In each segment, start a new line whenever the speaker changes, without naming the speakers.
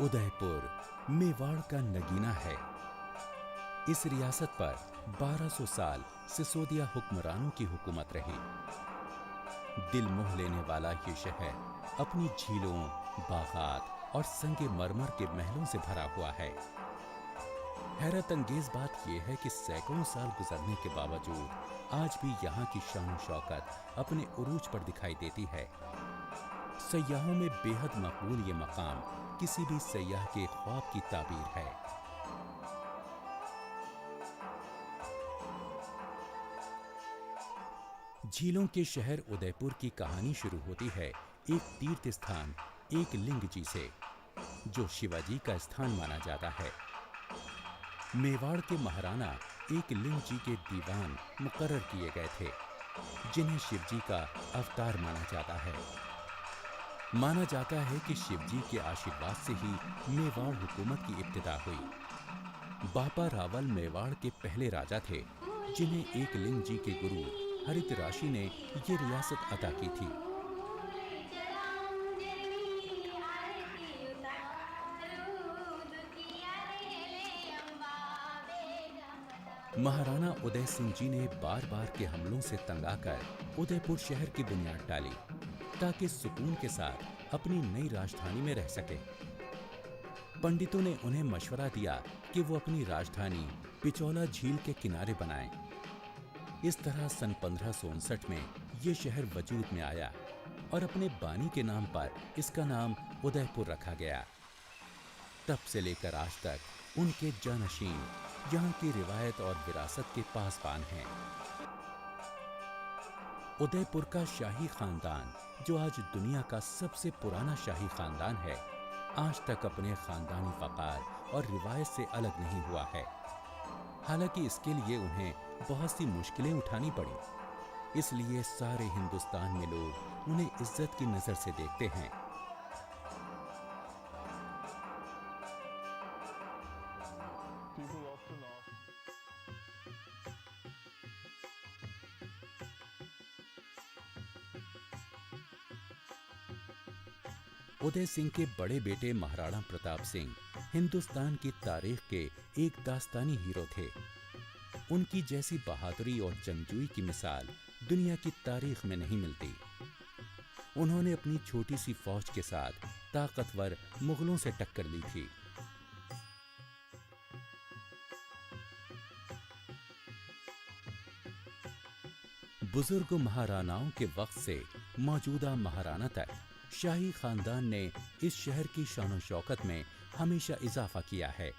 उदयपुर मेवाड़ का नगीना है। इस रियासत पर 1200 साल सिसोदिया हुक्मरानों की हुकूमत रही। दिल मोह लेने वाला ये शहर अपनी झीलों, बागात और संगे मरमर के महलों से भरा हुआ है। हैरत अंगेज बात यह है कि सैकड़ों साल गुजरने के बावजूद आज भी यहाँ की शान शौकत अपने उरूज पर दिखाई देती है। सयाहों में बेहद मकबूल ये मकाम किसी भी सयाह के ख्वाब की ताबीर है। झीलों के शहर उदयपुर की कहानी शुरू होती है एक तीर्थ स्थान एक लिंग जी से, जो शिवाजी का स्थान माना जाता है। मेवाड़ के महाराणा एक लिंग जी के दीवान मुकर्रर किए गए थे, जिन्हें शिवजी का अवतार माना जाता है। माना जाता है कि शिवजी के आशीर्वाद से ही मेवाड़ हुकूमत की इब्तिदा हुई। बापा रावल मेवाड़ के पहले राजा थे, जिन्हें एक लिंग जी के गुरु हरित राशि ने ये रियासत अता की थी। महाराणा उदय सिंह जी ने बार बार के हमलों से तंग आकर उदयपुर शहर की बुनियाद डाली, ताकि सुकून के साथ अपनी नई राजधानी में रह सके। पंडितों ने उन्हें मशवरा दिया कि वो अपनी राजधानी पिचौला झील के किनारे बनाएं। इस तरह सन 1559 में ये शहर वजूद में आया और अपने बानी के नाम पर इसका नाम उदयपुर रखा गया। तब से लेकर आज तक उनके जानशीन यहाँ की रिवायत और विरासत के पासबान हैं। उदयपुर का शाही खानदान, जो आज दुनिया का सबसे पुराना शाही खानदान है, आज तक अपने खानदानी वक़ार और रिवायत से अलग नहीं हुआ है। हालांकि इसके लिए उन्हें बहुत सी मुश्किलें उठानी पड़ी, इसलिए सारे हिंदुस्तान में लोग उन्हें इज्जत की नजर से देखते हैं। उदय सिंह के बड़े बेटे महाराणा प्रताप सिंह हिंदुस्तान की तारीख के एक दास्तानी हीरो थे। उनकी जैसी बहादुरी और जंगजूई की मिसाल दुनिया की तारीख में नहीं मिलती। उन्होंने अपनी छोटी सी फौज के साथ ताकतवर मुगलों से टक्कर ली थी। बुजुर्ग महाराणाओं के वक्त से मौजूदा महाराणा तक शाही खानदान ने इस शहर की शान शौकत में हमेशा इजाफा किया है।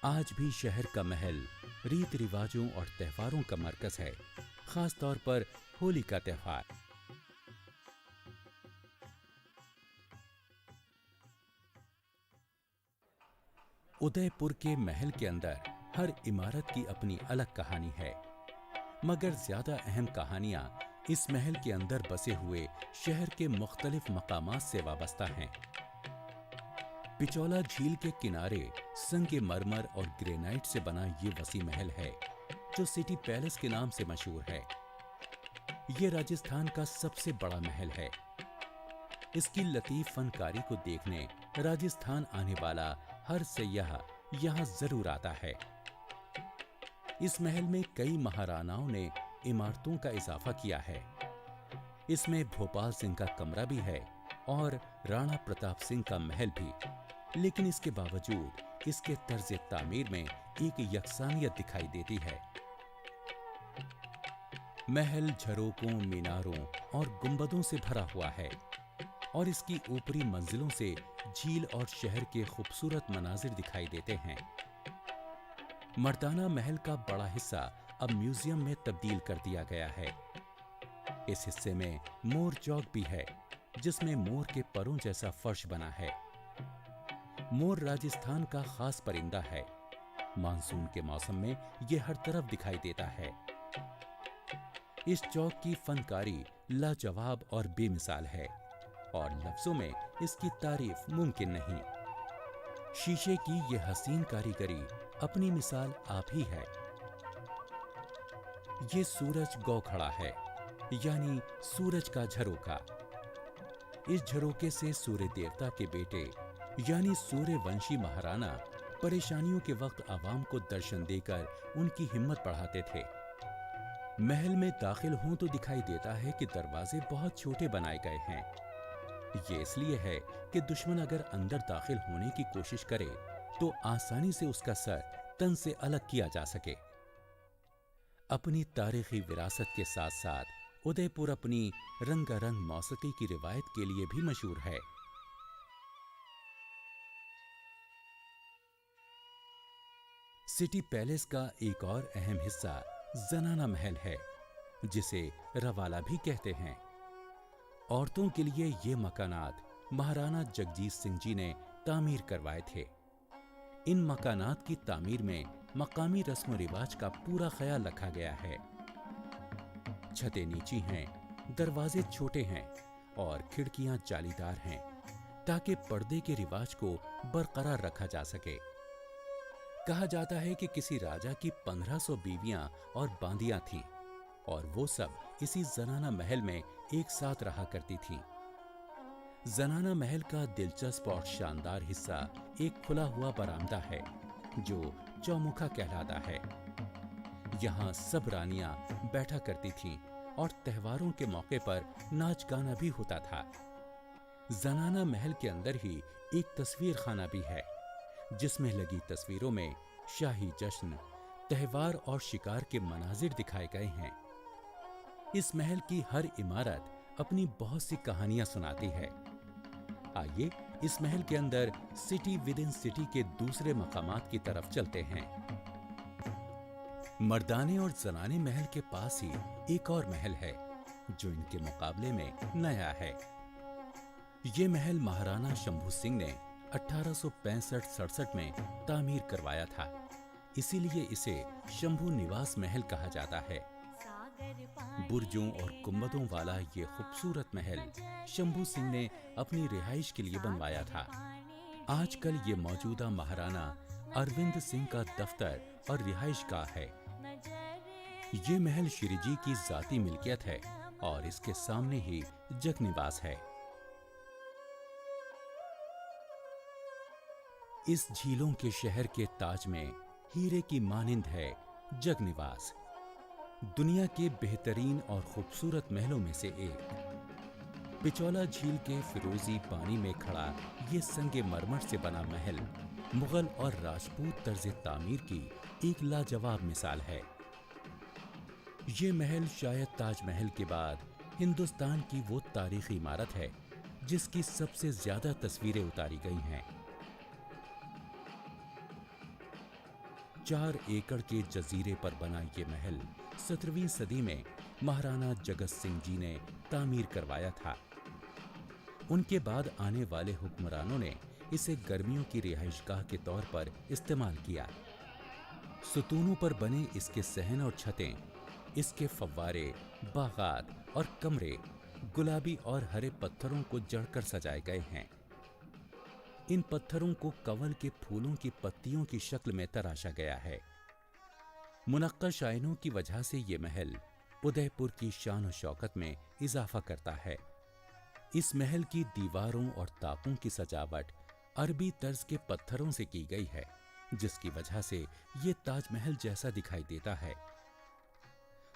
आज भी शहर का महल रीत रिवाजों और त्योहारों का मरकज है, खास तौर पर होली का त्योहार। उदयपुर के महल के अंदर हर इमारत की अपनी अलग कहानी है, मगर ज्यादा अहम कहानियां इस महल के अंदर बसे हुए शहर के मुख्तलिफ मकामात से वाबस्ता हैं। पिचौला झील के किनारे संगे मरमर और ग्रेनाइट से बना ये वसी महल है, जो सिटी पैलेस के नाम से मशहूर है। ये राजस्थान का सबसे बड़ा महल है। इसकी लतीफ फनकारी को देखने राजस्थान आने वाला हर सयाह यहाँ जरूर आता है। इस महल में कई महाराणाओं ने इमारतों का इजाफा किया है। इसमें भोपाल सिंह का कमरा भी है और राणा प्रताप सिंह का महल भी, लेकिन इसके बावजूद इसके तर्ज तामीर में एक यकसानियत दिखाई देती है। महल झरोकों, मीनारों और गुंबदों से भरा हुआ है और इसकी ऊपरी मंजिलों से झील और शहर के खूबसूरत मनाजिर दिखाई देते हैं। मर्दाना महल का बड़ा हिस्सा अब म्यूजियम में तब्दील कर दिया गया है। इस हिस्से में मोर चौक भी है, जिसमें मोर के परों जैसा फर्श बना है। मोर राजस्थान का खास परिंदा है। मानसून के मौसम में यह हर तरफ दिखाई देता है। इस चौक की फनकारी लाजवाब और बेमिसाल है और लफ्जों में इसकी तारीफ मुमकिन नहीं। शीशे की यह हसीन कारीगरी अपनी मिसाल आप ही है। ये सूरज गौ खड़ा है, यानी सूरज का झरोका। इस झरोके से सूर्य देवता के बेटे यानी सूर्यवंशी महाराणा परेशानियों के वक्त आवाम को दर्शन देकर उनकी हिम्मत बढ़ाते थे। महल में दाखिल हों तो दिखाई देता है कि दरवाजे बहुत छोटे बनाए गए हैं। ये इसलिए है कि दुश्मन अगर अंदर दाखिल होने की कोशिश करे तो आसानी से उसका सर तन से अलग किया जा सके। अपनी तारीखी विरासत के साथ साथ उदयपुर अपनी रंगारंग मौसीकी की रिवायत के लिए भी मशहूर है। सिटी पैलेस का एक और अहम हिस्सा जनाना महल है, जिसे रवाला भी कहते हैं। औरतों के लिए ये मकानात महाराणा जगजीत सिंह जी ने तामीर करवाए थे। इन मकानात की तामीर में मकामी रस्म रिवाज का पूरा ख्याल रखा गया है। छतें नीची हैं, दरवाजे छोटे हैं और खिड़कियां जालीदार हैं, ताकि पर्दे के रिवाज को बरकरार रखा जा सके। कहा जाता है कि किसी राजा की 1500 बीवियां और बांदियां थीं और वो सब इसी जनाना महल में एक साथ रहा करती थीं। जनाना महल का दिलचस्प और शानदार हिस्सा एक खुला हुआ बरामदा है, जो चौमुखा कहलाता है। यहाँ सब रानियां बैठा करती थीं और त्योहारों के मौके पर नाच गाना भी होता था। जनाना महल के अंदर ही एक तस्वीर खाना भी है, जिसमें लगी तस्वीरों में शाही जश्न, त्योहार और शिकार के मनाजिर दिखाए गए हैं। इस महल की हर इमारत अपनी बहुत सी कहानियां सुनाती है। आइए इस महल के अंदर सिटी विद इन सिटी के दूसरे मकामात की तरफ चलते हैं। मर्दाने और जनाने महल के पास ही एक और महल है, जो इनके मुकाबले में नया है। ये महल महाराणा शंभू सिंह ने 1865-67 में तामीर करवाया था, इसीलिए इसे शंभू निवास महल कहा जाता है। बुर्जों और गुंबदों वाला ये खूबसूरत महल शंभू सिंह ने अपनी रिहाइश के लिए बनवाया था। आजकल ये मौजूदा महाराणा अरविंद सिंह का दफ्तर और रिहाइश गाह है। ये महल श्री जी की जाती मिल्कियत है और इसके सामने ही जग निवास है। इस झीलों के शहर के ताज में हीरे की मानिंद है जग निवास, दुनिया के बेहतरीन और खूबसूरत महलों में से एक। पिचौला झील के फिरोजी पानी में खड़ा ये संगे मरमर से बना महल मुगल और राजपूत तर्ज तामीर की एक लाजवाब मिसाल है। ये महल शायद ताजमहल के बाद हिंदुस्तान की वो तारीखी इमारत है जिसकी सबसे ज्यादा तस्वीरें उतारी गई हैं। 4 एकड़ के जजीरे पर बना ये महल 17वीं सदी में महाराणा जगत सिंह जी ने तामीर करवाया था। उनके बाद आने वाले हुक्मरानों ने इसे गर्मियों की रिहाइशगाह के तौर पर इस्तेमाल किया। सुतूनों पर बने इसके सहन और छतें, इसके फव्वारे, बागात और कमरे गुलाबी और हरे पत्थरों को जड़कर सजाए गए हैं। इन पत्थरों को कंवल के फूलों की पत्तियों की शक्ल में तराशा गया है। मुनक्कश आयनों की वजह से ये महल उदयपुर की शान और शौकत में इजाफा करता है। इस महल की दीवारों और ताकों की सजावट अरबी तर्ज के पत्थरों से की गई है, जिसकी वजह से ये ताजमहल जैसा दिखाई देता है।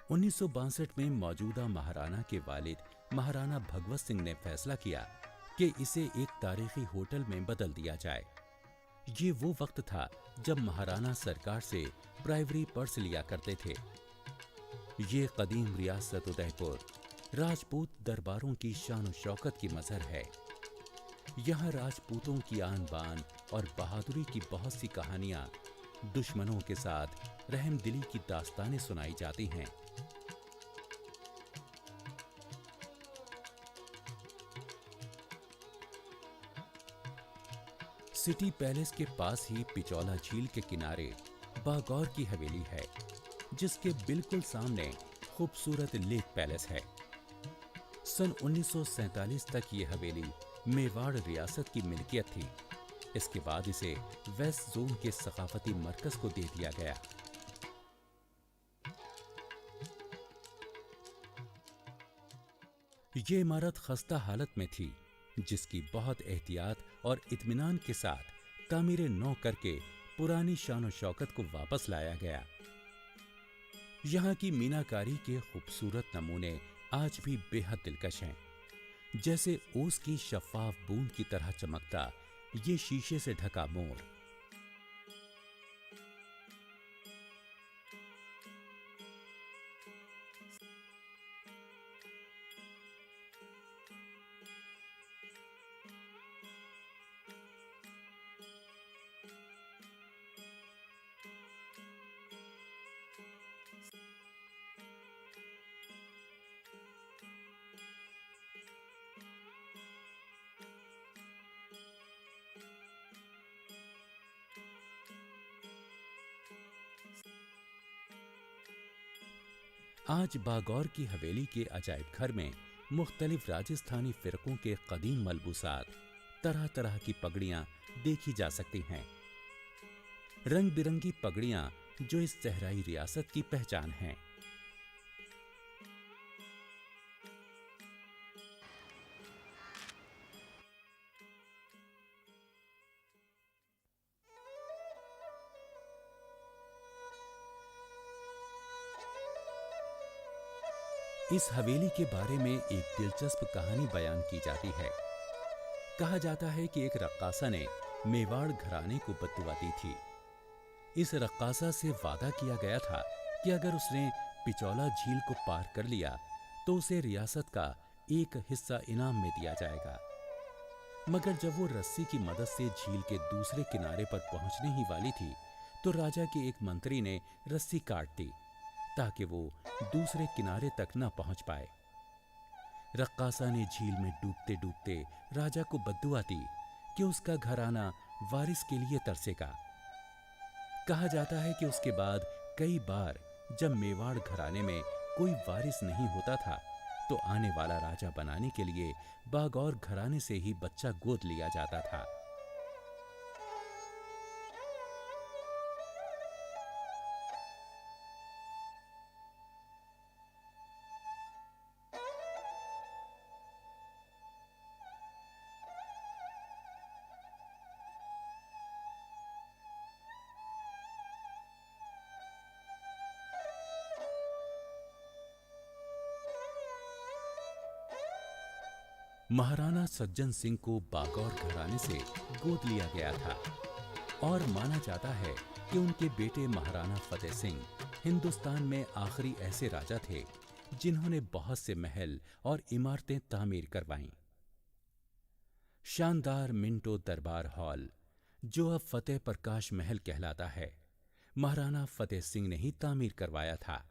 1962 में मौजूदा महाराणा के वालिद महाराणा भगवत सिंह ने फैसला किया कि इसे एक तारीखी होटल में बदल दिया जाए। ये वो वक्त था जब महाराणा सरकार से प्राइवरी पर्स लिया करते थे। ये कदीम रियासत उदयपुर राजपूत दरबारों की शान और शौकत की मजहर है। यहाँ राजपूतों की आन बान और बहादुरी की बहुत सी कहानियां, दुश्मनों के साथ रहमदिली की दास्तानें सुनाई जाती हैं। सिटी पैलेस के पास ही पिचौला झील के किनारे बागौर की हवेली है, जिसके बिल्कुल सामने खूबसूरत लेक पैलेस है। सन 1947 तक ये हवेली मेवाड़ रियासत की मिल्कियत थी। इसके बाद इसे वेस्ट जोन के सकाफती मरकज को दे दिया गया। ये इमारत खस्ता हालत में थी, जिसकी बहुत एहतियात और इत्मीनान के साथ तामीर नौ करके पुरानी शान शौकत को वापस लाया गया। यहाँ की मीनाकारी के खूबसूरत नमूने आज भी बेहद दिलकश हैं, जैसे ओस की शफाफ बूंद की तरह चमकता ये शीशे से ढका मोर। आज बागौर की हवेली के अजायब घर में मुख्तलिफ राजस्थानी फिरकों के कदीम मलबूसात, तरह तरह की पगड़ियां देखी जा सकती हैं। रंग बिरंगी पगड़ियां जो इस सहराई रियासत की पहचान हैं। इस हवेली के बारे में एक दिलचस्प कहानी बयान की जाती है। कहा जाता है कि एक रक्कासा ने मेवाड़ घराने को बद्दुआ दी थी। इस रक्कासा से वादा किया गया था कि अगर उसने पिचौला झील को पार कर लिया तो उसे रियासत का एक हिस्सा इनाम में दिया जाएगा। मगर जब वो रस्सी की मदद से झील के दूसरे किनारे पर पहुंचने ही वाली थी तो राजा के एक मंत्री ने रस्सी काट दी ताकि वो दूसरे किनारे तक न पहुंच पाए। रक्कासा ने झील में डूबते डूबते राजा को बद्दुआ दी कि उसका घराना वारिस के लिए तरसेगा। कहा जाता है कि उसके बाद कई बार जब मेवाड़ घराने में कोई वारिस नहीं होता था तो आने वाला राजा बनाने के लिए बागौर घराने से ही बच्चा गोद लिया जाता था। महाराणा सज्जन सिंह को बागौर घराने से गोद लिया गया था और माना जाता है कि उनके बेटे महाराणा फतेह सिंह हिंदुस्तान में आखिरी ऐसे राजा थे जिन्होंने बहुत से महल और इमारतें तामीर करवाईं। शानदार मिंटो दरबार हॉल, जो अब फतेह प्रकाश महल कहलाता है, महाराणा फतेह सिंह ने ही तामीर करवाया था।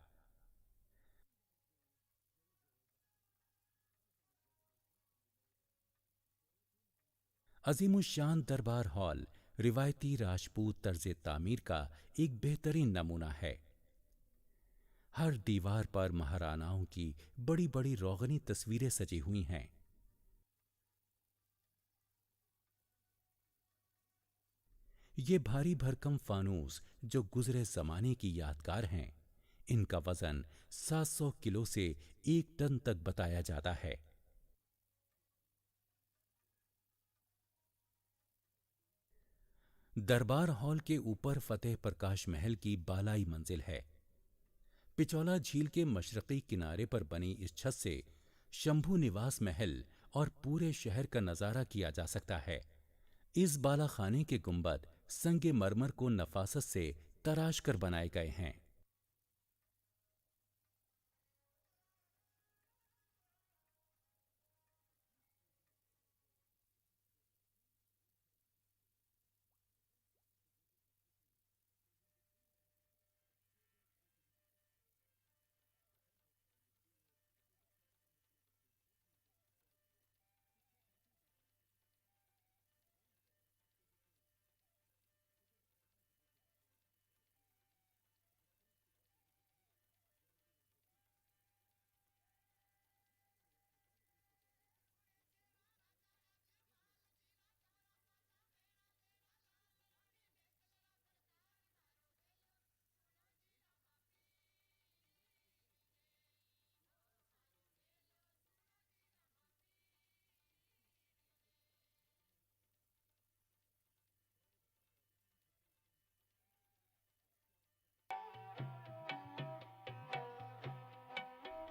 अजीमुशान दरबार हॉल रिवायती राजपूत तर्ज तामीर का एक बेहतरीन नमूना है। हर दीवार पर महाराणाओं की बड़ी बड़ी रोगनी तस्वीरें सजी हुई हैं। ये भारी भरकम फानूस जो गुजरे जमाने की यादगार हैं, इनका वजन 700 किलो से 1 टन तक बताया जाता है। दरबार हॉल के ऊपर फतेह प्रकाश महल की बालाई मंजिल है। पिचौला झील के मशरकी किनारे पर बनी इस छत से शंभू निवास महल और पूरे शहर का नजारा किया जा सकता है। इस बाला खाने के गुंबद संगे मरमर को नफासत से तराश कर बनाए गए हैं।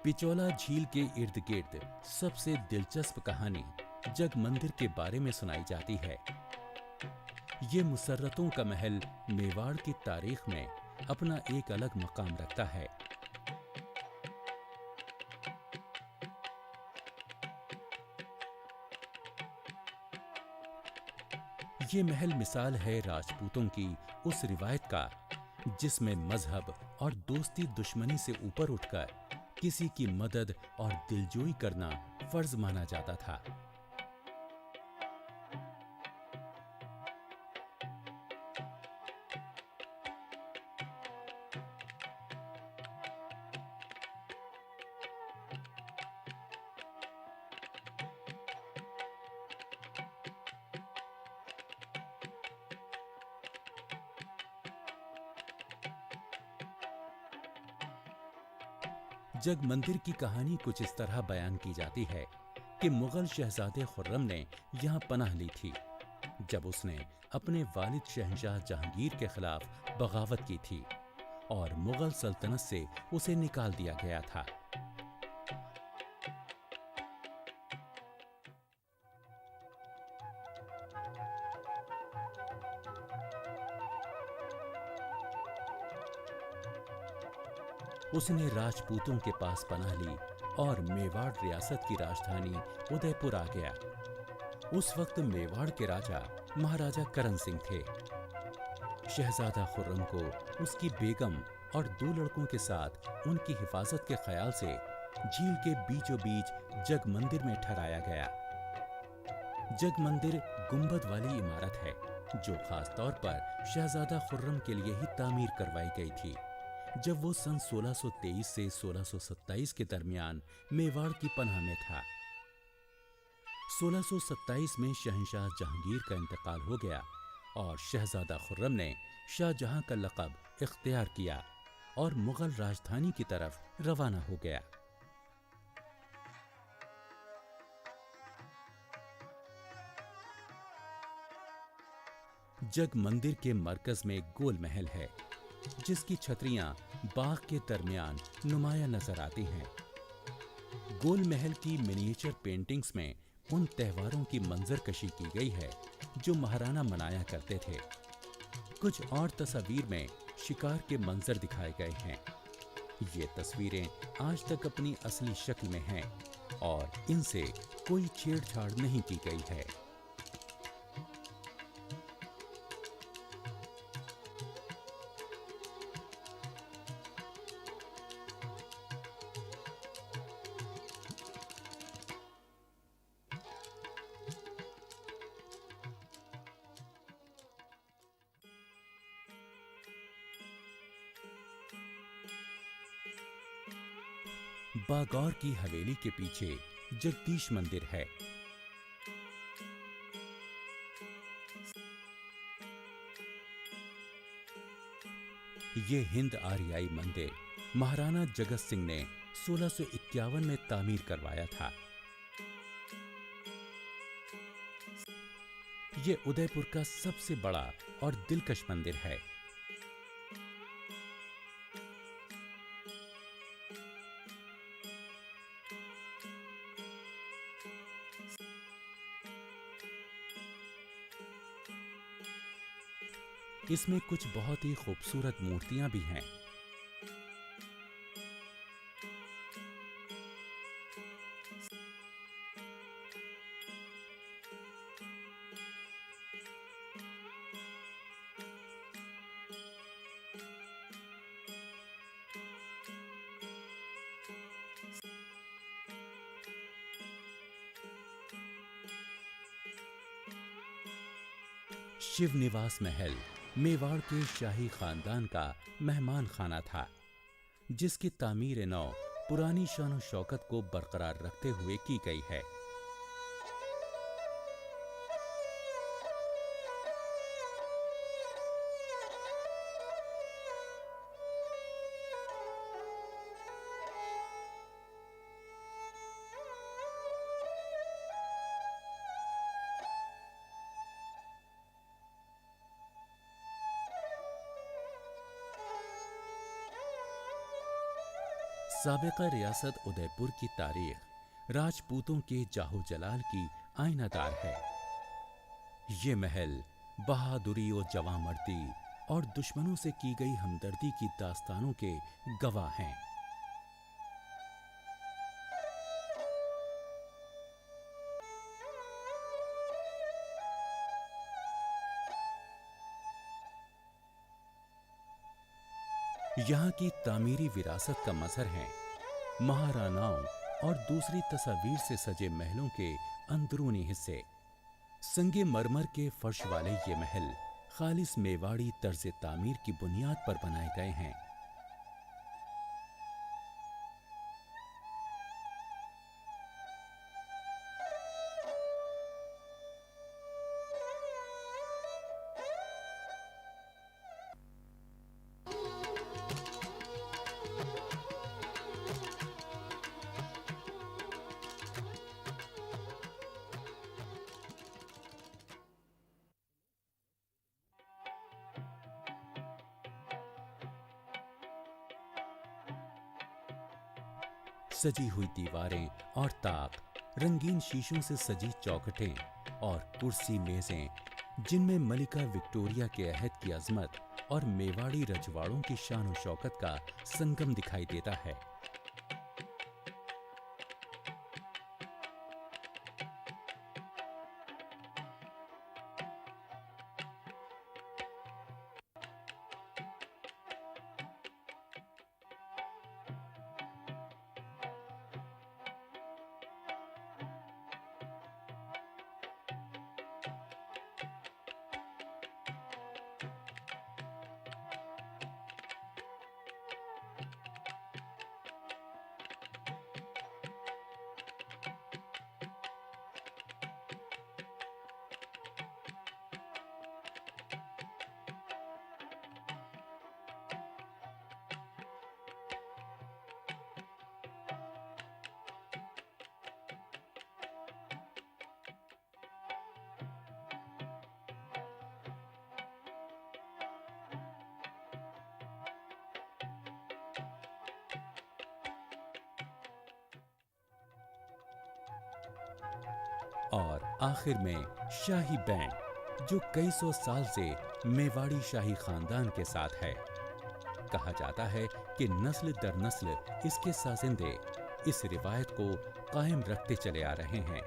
पिचौला झील के इर्द गिर्द सबसे दिलचस्प कहानी जग मंदिर के बारे में सुनाई जाती है। ये मुसर्रतों का महल मेवाड़ की तारीख में अपना एक अलग मकाम रखता है। ये महल मिसाल है राजपूतों की उस रिवायत का जिसमें मजहब और दोस्ती दुश्मनी से ऊपर उठकर किसी की मदद और दिलजोई करना फर्ज माना जाता था। जग मंदिर की कहानी कुछ इस तरह बयान की जाती है कि मुगल शहजादे खुर्रम ने यहाँ पनाह ली थी जब उसने अपने वालिद शहंशाह जहांगीर के खिलाफ बगावत की थी और मुगल सल्तनत से उसे निकाल दिया गया था। उसने राजपूतों के पास पनाह ली और मेवाड़ रियासत की राजधानी उदयपुर आ गया। उस वक्त मेवाड़ के राजा महाराजा करण सिंह थे। शहजादा खुर्रम को उसकी बेगम और 2 लड़कों के साथ उनकी हिफाजत के ख्याल से झील के बीचों बीच जग मंदिर में ठहराया गया। जग मंदिर गुंबद वाली इमारत है जो खास तौर पर शहजादा खुर्रम के लिए ही तामीर करवाई गई थी जब वो सन 1623 से 1627 के दरमियान मेवाड़ की पनाह में था। 1627 में शहंशाह जहांगीर का इंतकाल हो गया और शहजादा खुर्रम ने शाहजहां का लक़ब इख्तियार किया और मुगल राजधानी की तरफ रवाना हो गया। जग मंदिर के मरकज में गोल महल है जिसकी छतरियां बाग के दरमियान नुमाया नजर आती हैं। गोल महल की मिनिएचर पेंटिंग्स में उन त्योहारों की मंजरकशी की गई है जो महाराणा मनाया करते थे। कुछ और तस्वीर में शिकार के मंजर दिखाए गए हैं। ये तस्वीरें आज तक अपनी असली शक्ल में हैं और इनसे कोई छेड़छाड़ नहीं की गई है। बागौर की हवेली के पीछे जगदीश मंदिर है। ये हिंद आर्याई मंदिर महाराणा जगत सिंह ने 1651 में तामीर करवाया था। ये उदयपुर का सबसे बड़ा और दिलकश मंदिर है। इसमें कुछ बहुत ही खूबसूरत मूर्तियां भी हैं। शिव निवास महल मेवाड़ के शाही खानदान का मेहमान खाना था जिसकी तामीर नौ पुरानी शान शौकत को बरकरार रखते हुए की गई है। साबिका रियासत उदयपुर की तारीख राजपूतों के जाहो जलाल की आईनादार है। ये महल बहादुरी और जवांमर्दी और दुश्मनों से की गई हमदर्दी की दास्तानों के गवाह हैं। यहाँ की तामीरी विरासत का मजहर है महाराणाओं और दूसरी तस्वीर से सजे महलों के अंदरूनी हिस्से। संगे मरमर के फर्श वाले ये महल खालिस मेवाड़ी तर्ज तामीर की बुनियाद पर बनाए गए हैं। सजी हुई दीवारें और ताक, रंगीन शीशों से सजी चौखटें और कुर्सी मेजें, जिनमें मलिका विक्टोरिया के अहद की अजमत और मेवाड़ी रजवाड़ों की शान और शौकत का संगम दिखाई देता है। और आखिर में शाही बैंड, जो कई सौ साल से मेवाड़ी शाही खानदान के साथ है। कहा जाता है कि नस्ल दर नस्ल इसके साजिंदे इस रिवायत को कायम रखते चले आ रहे हैं।